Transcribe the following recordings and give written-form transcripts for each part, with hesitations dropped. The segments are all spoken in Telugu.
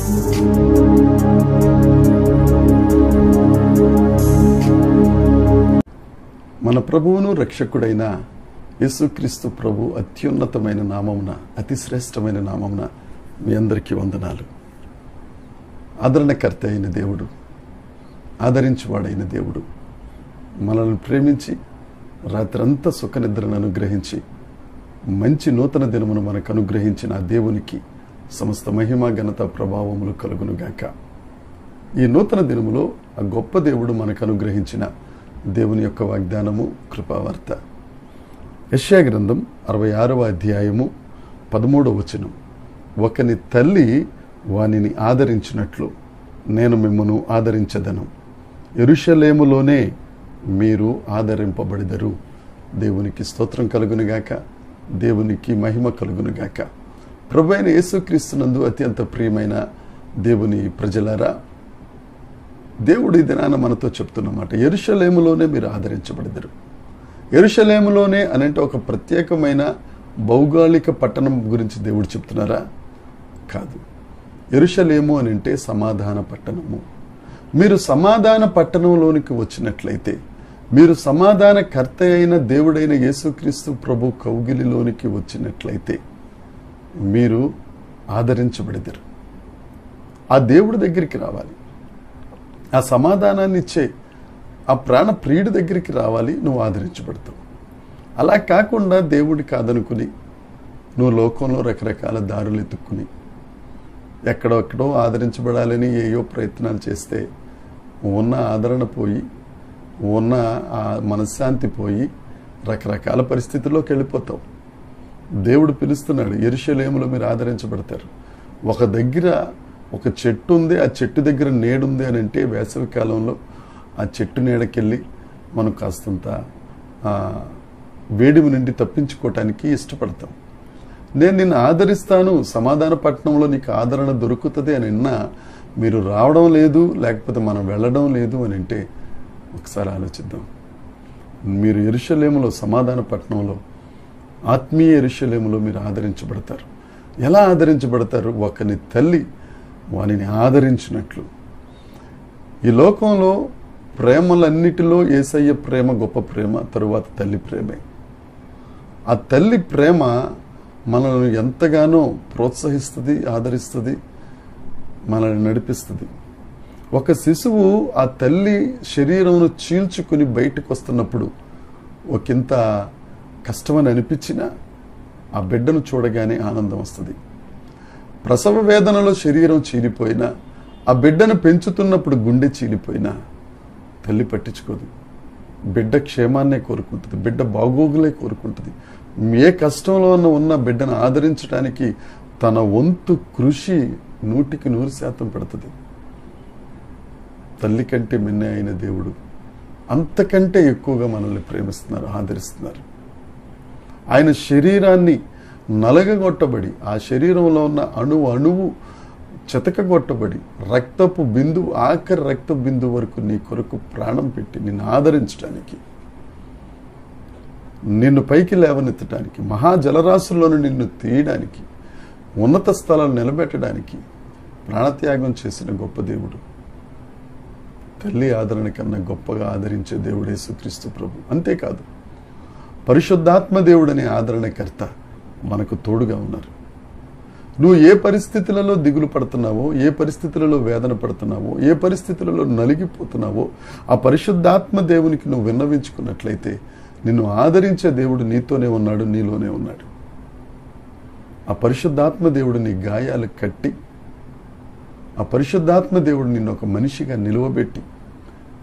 మన ప్రభువును రక్షకుడైన యేసుక్రీస్తు ప్రభు అత్యున్నతమైన నామమున, అతి శ్రేష్టమైన నామమున మీ అందరికీ వందనాలు. ఆదరణకర్త అయిన దేవుడు, ఆదరించువాడైన దేవుడు, మనల్ని ప్రేమించి రాత్రంతా సుఖనిద్రను అనుగ్రహించి మంచి నూతన దినమును మనకు అనుగ్రహించిన ఆ దేవునికి సమస్త మహిమ ఘనత ప్రభావములు కలుగునుగాక. ఈ నూతన దినములో ఆ గొప్ప దేవుడు మనకు అనుగ్రహించిన దేవుని యొక్క వాగ్దానము, కృపావార్త. యెషయా గ్రంథం 66వ అధ్యాయము 13వ వచనం. ఒకని తల్లి వానిని ఆదరించినట్లు నేను మిమ్మును ఆదరించదను, యెరూషలేములోనే మీరు ఆదరింపబడిదరు. దేవునికి స్తోత్రం కలుగునుగాక, దేవునికి మహిమ కలుగునుగాక. ప్రభువైన యేసుక్రీస్తునందు అత్యంత ప్రియమైన దేవుని ప్రజలారా, దేవుడు ఈ దినాన మనతో చెప్తున్నమాట, యెరూషలేములోనే మీరు ఆదరించబడిదరు. యెరూషలేములోనే అనంటే ఒక ప్రత్యేకమైన భౌగోళిక పట్టణం గురించి దేవుడు చెప్తున్నారా? కాదు. యెరూషలేము అని అంటే సమాధాన పట్టణము. మీరు సమాధాన పట్టణంలోనికి వచ్చినట్లయితే, మీరు సమాధానకర్త అయిన దేవుడైన యేసుక్రీస్తు ప్రభు కౌగిలిలోనికి వచ్చినట్లయితే మీరు ఆదరించబడిదరు. ఆ దేవుడి దగ్గరికి రావాలి, ఆ సమాధానాన్ని ఇచ్చే ఆ ప్రాణ ప్రియుడి దగ్గరికి రావాలి, నువ్వు ఆదరించబడతావు. అలా కాకుండా దేవుడి కాదనుకుని నువ్వు లోకంలో రకరకాల దారులు ఎత్తుక్కుని ఎక్కడెక్కడో ఆదరించబడాలని ఏయో ప్రయత్నాలు చేస్తే ఉన్న ఆదరణ పోయి, ఉన్న ఆ మనశ్శాంతి పోయి రకరకాల పరిస్థితుల్లోకి వెళ్ళిపోతావు. దేవుడు పిలుస్తున్నాడు, యెరూషలేములో మీరు ఆదరించబడతారు. ఒక దగ్గర ఒక చెట్టు ఉంది, ఆ చెట్టు దగ్గర నీడుంది అని అంటే వేసవి కాలంలో ఆ చెట్టు నీడకెళ్ళి మనం కాస్తంత వేడిమి నుండి తప్పించుకోవటానికి ఇష్టపడతాం. నేను నిన్ను ఆదరిస్తాను, సమాధాన పట్టణంలో నీకు ఆదరణ దొరుకుతుంది అని అన్నా మీరు రావడం లేదు, లేకపోతే మనం వెళ్ళడం లేదు అని అంటే ఒకసారి ఆలోచిద్దాం. మీరు యెరూషలేములో, సమాధాన పట్టణంలో, ఆత్మీయ యెరూషలేములో మీరు ఆదరించబడతారు. ఎలా ఆదరించబడతారు? ఒకని తల్లి వానిని ఆదరించినట్లు. ఈ లోకంలో ప్రేమలన్నిటిలో యేసయ్య ప్రేమ గొప్ప ప్రేమ, తరువాత తల్లి ప్రేమే. ఆ తల్లి ప్రేమ మనల్ని ఎంతగానో ప్రోత్సహిస్తుంది, ఆదరిస్తుంది, మనల్ని నడిపిస్తుంది. ఒక శిశువు ఆ తల్లి శరీరమును చీల్చుకుని బయటకు వస్తున్నప్పుడు ఒకంత కష్టమని అనిపించినా ఆ బిడ్డను చూడగానే ఆనందం వస్తుంది. ప్రసవ వేదనలో శరీరం చీలిపోయినా, ఆ బిడ్డను పెంచుతున్నప్పుడు గుండె చీలిపోయినా తల్లి పట్టించుకోదు. బిడ్డ క్షేమాన్నే కోరుకుంటుంది, బిడ్డ బాగోగులే కోరుకుంటుంది. ఏ కష్టంలో ఉన్న బిడ్డను ఆదరించడానికి తన వంతు కృషి 100% పెడుతుంది. తల్లి కంటే మిన్నే అయిన దేవుడు అంతకంటే ఎక్కువగా మనల్ని ప్రేమిస్తున్నారు, ఆదరిస్తున్నారు. ఆయన శరీరాన్ని నలగగొట్టబడి, ఆ శరీరంలో ఉన్న అణువు చెతకగొట్టబడి, రక్తపు బిందువు, ఆఖరి రక్తపు బిందువు వరకు నీ కొరకు ప్రాణం పెట్టి నిన్ను ఆదరించడానికి, నిన్ను పైకి లేవనెత్తడానికి, మహాజలరాశుల్లోనూ నిన్ను తీయడానికి, ఉన్నత స్థలాలు నిలబెట్టడానికి ప్రాణత్యాగం చేసిన గొప్ప దేవుడు. తల్లి ఆదరణ కన్నా గొప్పగా ఆదరించే దేవుడు యేసుక్రీస్తు ప్రభు. అంతేకాదు, పరిశుద్ధాత్మ దేవుడనే ఆదరణకర్త మనకు తోడుగా ఉన్నారు. నువ్వు ఏ పరిస్థితులలో దిగులు పడుతున్నావో, ఏ పరిస్థితులలో వేదన పడుతున్నావో, ఏ పరిస్థితులలో నలిగిపోతున్నావో, ఆ పరిశుద్ధాత్మ దేవునికి నువ్వు విన్నవించుకున్నట్లయితే నిన్ను ఆదరించే దేవుడు నీతోనే ఉన్నాడు, నీలోనే ఉన్నాడు. ఆ పరిశుద్ధాత్మ దేవుడు నీ గాయాలు కట్టి, ఆ పరిశుద్ధాత్మ దేవుడు నిన్ను ఒక మనిషిగా నిలువబెట్టి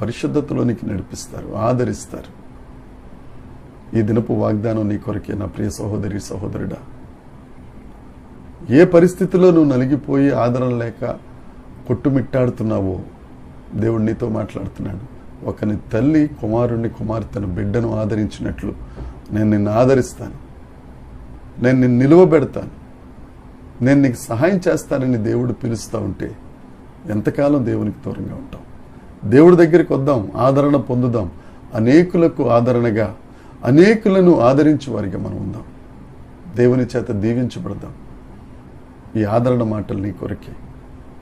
పరిశుద్ధతలోనికి నడిపిస్తారు, ఆదరిస్తారు. ఈ దినపు వాగ్దానం నీ కొరకే నా ప్రియ సహోదరి, సహోదరుడా. ఏ పరిస్థితిలో నువ్వు నలిగిపోయి ఆదరణ లేక కొట్టుమిట్టాడుతున్నావో దేవుడు నీతో మాట్లాడుతున్నాడు. ఒకని తల్లి కుమారుణ్ణి, కుమార్తెను, బిడ్డను ఆదరించినట్లు నేను నిన్ను ఆదరిస్తాను, నేను నిన్ను నిలువబెడతాను, నేను నీకు సహాయం చేస్తానని దేవుడు పిలుస్తూ ఉంటే ఎంతకాలం దేవునికి దూరంగా ఉంటాం? దేవుడి దగ్గరికి వద్దాం, ఆదరణ పొందుదాం, అనేకులకు ఆదరణగా, అనేకులను ఆదరించే వారిగా మనం ఉందాం. దేవుని చేత దీవించబడదాం. ఈ ఆదరణ మాటలు నీ కొరకే.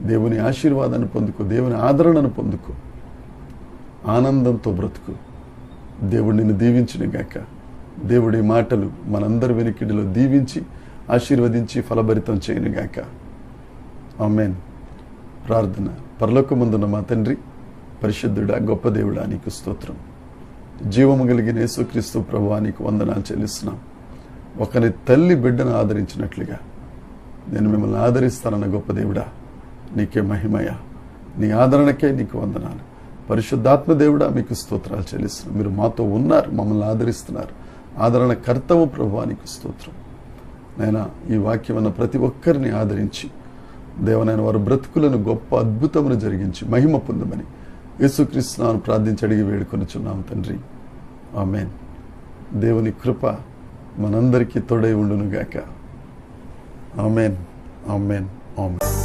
దేవుని ఆశీర్వాదాన్ని పొందుకో, దేవుని ఆదరణను పొందుకో, ఆనందంతో బ్రతుకు. దేవుడు నిన్ను దీవించునుగాక. దేవుడి మాటలు మనందరి వెనుకిడిలో దీవించి ఆశీర్వదించి ఫలభరితం చేయనుగాక. ఆమేన్. ప్రార్థన. పరలోకమందున్న మా తండ్రి, పరిశుద్ధుడా, గొప్ప దేవుడా, నీకు స్తోత్రం. జీవము కలిగిన యేసుక్రీస్తు ప్రభువా, నీకు వందనాలు చెల్లిస్తున్నాం. ఒకరి తల్లి బిడ్డను ఆదరించినట్లుగా నేను మిమ్మల్ని ఆదరిస్తానన్న గొప్ప దేవుడా, నీకే మహిమయ. నీ ఆదరణకే నీకు వందనాలు. పరిశుద్ధాత్మ దేవుడా, మీకు స్తోత్రాలు చెల్లిస్తున్నాం. మీరు మాతో ఉన్నారు, మమ్మల్ని ఆదరిస్తున్నారు. ఆదరణ కర్తవు ప్రభువా, నీకు స్తోత్రం. నైనా ఈ వాక్యం అన్న ప్రతి ఒక్కరిని ఆదరించి దేవనైన వారి బ్రతుకులను గొప్ప అద్భుతమును జరిగించి మహిమ పొందమని యేసుక్రీస్తునామమున ప్రార్థించి అడిగి వేడుకొనుచున్నాం తండ్రి. ఆమేన్. దేవుని కృప మనందరికీ తోడై ఉండునుగాక. ఆమేన్, ఆమేన్, ఆమేన్.